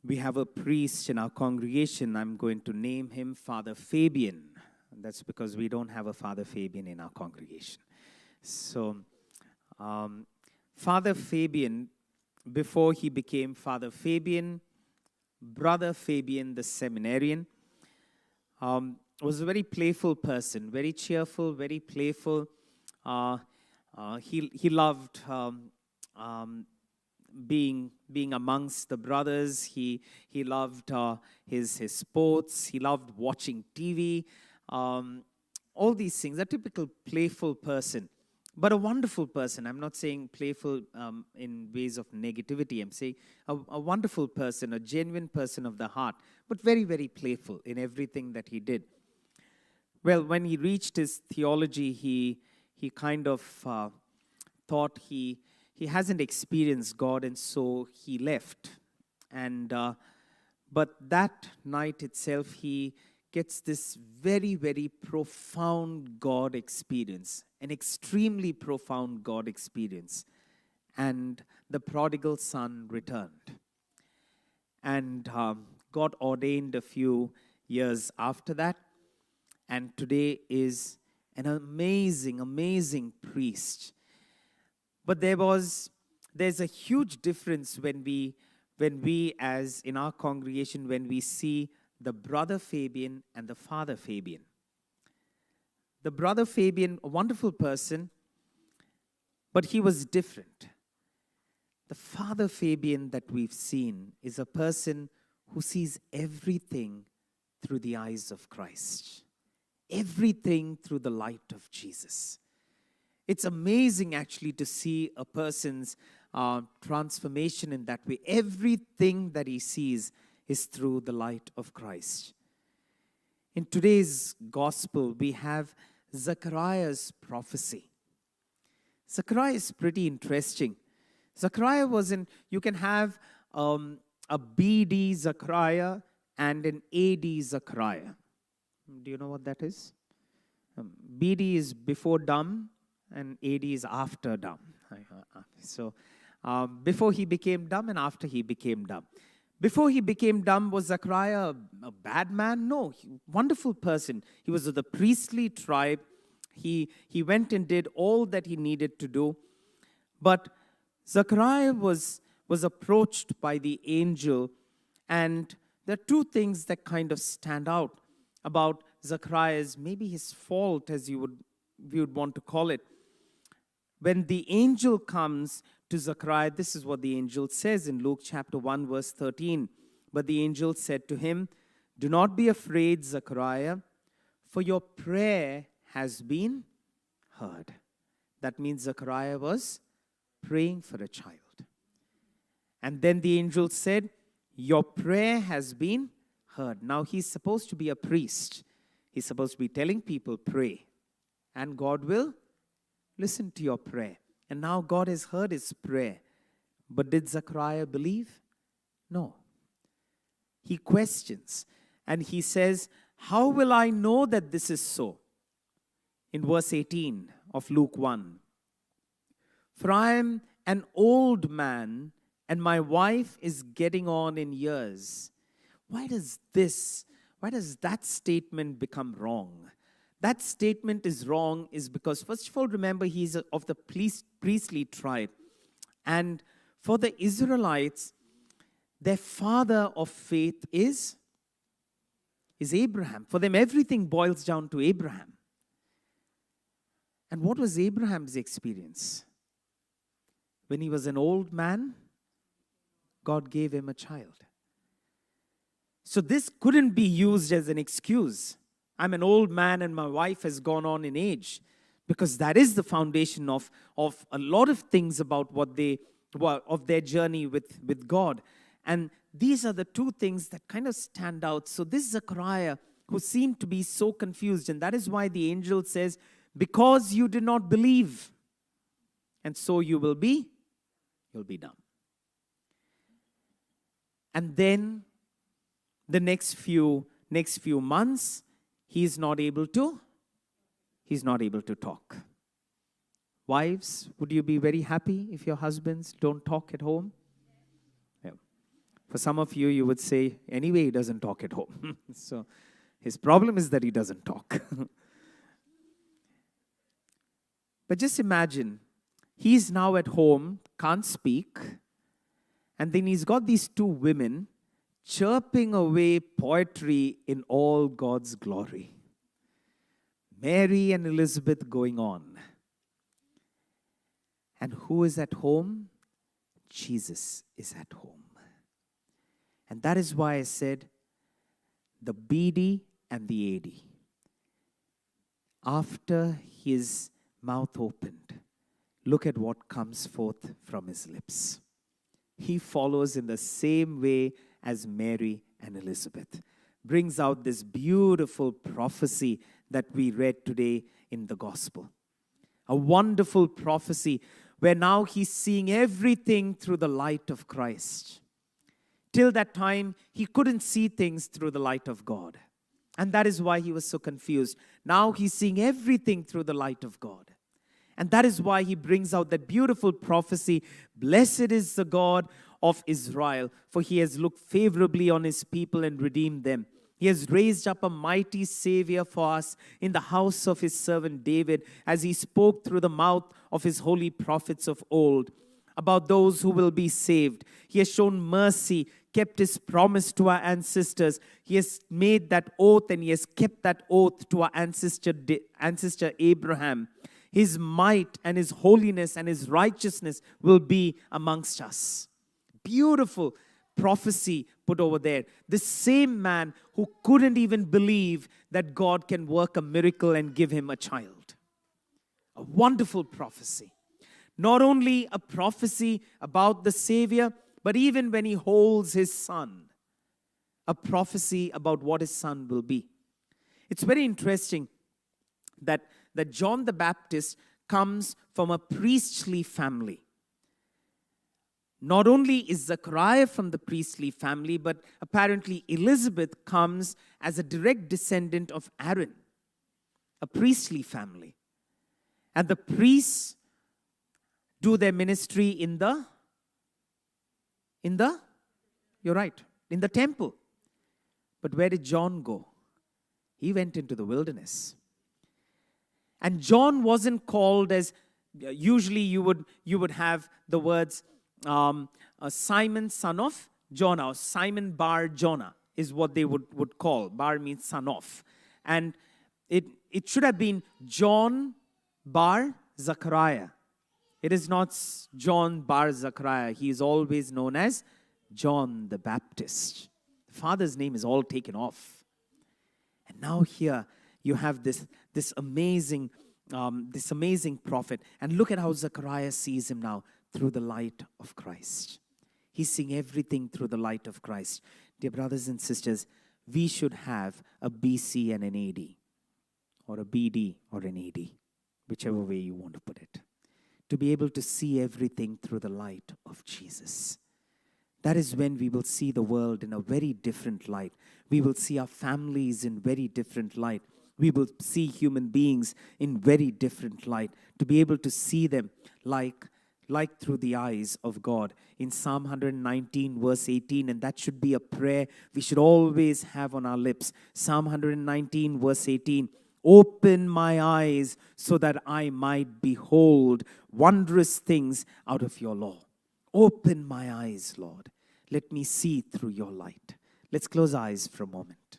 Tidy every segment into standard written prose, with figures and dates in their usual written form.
We have a priest in our congregation. I'm going to name him Father Fabian. That's because we don't have a Father Fabian in our congregation. So, Father Fabian, before he became Father Fabian, Brother Fabian the seminarian, was a very playful person, very cheerful, very playful. He loved being amongst the brothers. He loved his sports. He loved watching TV. All these things. A typical playful person, but a wonderful person. I'm not saying playful in ways of negativity. I'm saying a wonderful person, a genuine person of the heart, but very, very playful in everything that he did. Well, when he reached his theology, he kind of thought he hasn't experienced God, and so he left. And but that night itself, he gets this very, very profound God experience, an extremely profound God experience. And the prodigal son returned. And God ordained a few years after that. And today is an amazing, amazing priest. But there's a huge difference when we as in our congregation, when we see the Brother Fabian and the Father Fabian. The Brother Fabian, a wonderful person, but he was different. The Father Fabian that we've seen is a person who sees everything through the eyes of Christ. Everything through the light of Jesus. It's amazing actually to see a person's transformation in that way. Everything that he sees is through the light of Christ. In today's gospel, we have Zechariah's prophecy. Zechariah is pretty interesting. Zechariah you can have a BD Zechariah and an AD Zechariah. Do you know what that is? BD is before dumb and AD is after dumb. So before he became dumb and after he became dumb. Before he became dumb, was Zechariah a bad man? No, wonderful person. He was of the priestly tribe. He went and did all that he needed to do. But Zechariah was approached by the angel, and there are two things that kind of stand out about Zechariah's, maybe his fault, as we would want to call it. When the angel comes to Zechariah, this is what the angel says in Luke chapter 1, verse 13. But the angel said to him, "Do not be afraid, Zechariah, for your prayer has been heard." That means Zechariah was praying for a child. And then the angel said, "Your prayer has been heard." Now he's supposed to be a priest. He's supposed to be telling people, pray, and God will listen to your prayer. And now God has heard his prayer. But did Zechariah believe? No. He questions, and he says, "How will I know that this is so?" In verse 18 of Luke 1. "For I am an old man, and my wife is getting on in years." Why does that statement become wrong? That statement is wrong is because, first of all, remember, he's of the priestly tribe. And for the Israelites, their father of faith is Abraham. For them, everything boils down to Abraham. And what was Abraham's experience? When he was an old man, God gave him a child. So this couldn't be used as an excuse. I'm an old man and my wife has gone on in age. Because that is the foundation of a lot of things about of their journey with God. And these are the two things that kind of stand out. So this Zechariah, who seemed to be so confused, and that is why the angel says, "Because you did not believe, and so you'll be dumb." And then the next few months, he's not able to talk. Wives, would you be very happy if your husbands don't talk at home? Yeah. For some of you, you would say, anyway, he doesn't talk at home. So his problem is that he doesn't talk. But just imagine, he's now at home, can't speak, and then he's got these two women chirping away poetry in all God's glory. Mary and Elizabeth going on. And who is at home? Jesus is at home. And that is why I said, the BD and the AD. After his mouth opened, look at what comes forth from his lips. He follows in the same way as Mary and Elizabeth. Brings out this beautiful prophecy that we read today in the gospel. A wonderful prophecy where now he's seeing everything through the light of Christ. Till that time, he couldn't see things through the light of God. And that is why he was so confused. Now he's seeing everything through the light of God. And that is why he brings out that beautiful prophecy. Blessed is the God of Israel, for he has looked favorably on his people and redeemed them. He has raised up a mighty Savior for us in the house of his servant David, as he spoke through the mouth of his holy prophets of old about those who will be saved. He has shown mercy, kept his promise to our ancestors. He has made that oath, and he has kept that oath to our ancestor Abraham. His might and his holiness and his righteousness will be amongst us. Beautiful prophecy put over there. The same man who couldn't even believe that God can work a miracle and give him a child. A wonderful prophecy. Not only a prophecy about the Savior, but even when he holds his son, a prophecy about what his son will be. It's very interesting that John the Baptist comes from a priestly family. Not only is Zechariah from the priestly family, but apparently Elizabeth comes as a direct descendant of Aaron, a priestly family. And the priests do their ministry in the temple. But where did John go? He went into the wilderness. And John wasn't called as, usually you would have the words, Simon, son of Jonah, or Simon bar Jonah is what they would call. Bar means son of. And it should have been John bar Zechariah. It is not John bar Zechariah. He is always known as John the Baptist. The father's name is all taken off. And now here you have this amazing prophet. And look at how Zechariah sees him now through the light of Christ. He's seeing everything through the light of Christ. Dear brothers and sisters, we should have a BC and an AD, or a BD or an AD, whichever way you want to put it, to be able to see everything through the light of Jesus. That is when we will see the world in a very different light. We will see our families in very different light. We will see human beings in very different light. To be able to see them like through the eyes of God. In Psalm 119 verse 18, and that should be a prayer we should always have on our lips. Psalm 119 verse 18. Open my eyes so that I might behold wondrous things out of your law. Open my eyes, Lord. Let me see through your light. Let's close our eyes for a moment.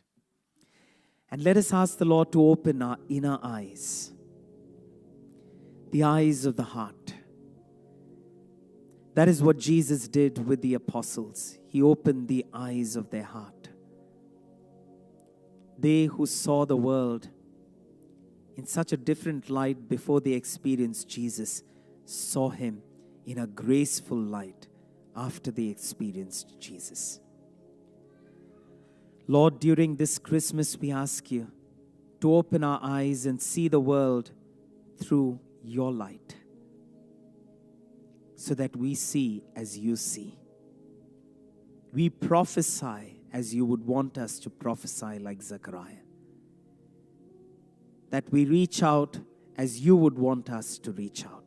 And let us ask the Lord to open our inner eyes. The eyes of the heart. That is what Jesus did with the apostles. He opened the eyes of their heart. They who saw the world in such a different light before they experienced Jesus saw him in a graceful light after they experienced Jesus. Lord, during this Christmas, we ask you to open our eyes and see the world through your light, so that we see as you see. We prophesy as you would want us to prophesy, like Zechariah. That we reach out as you would want us to reach out.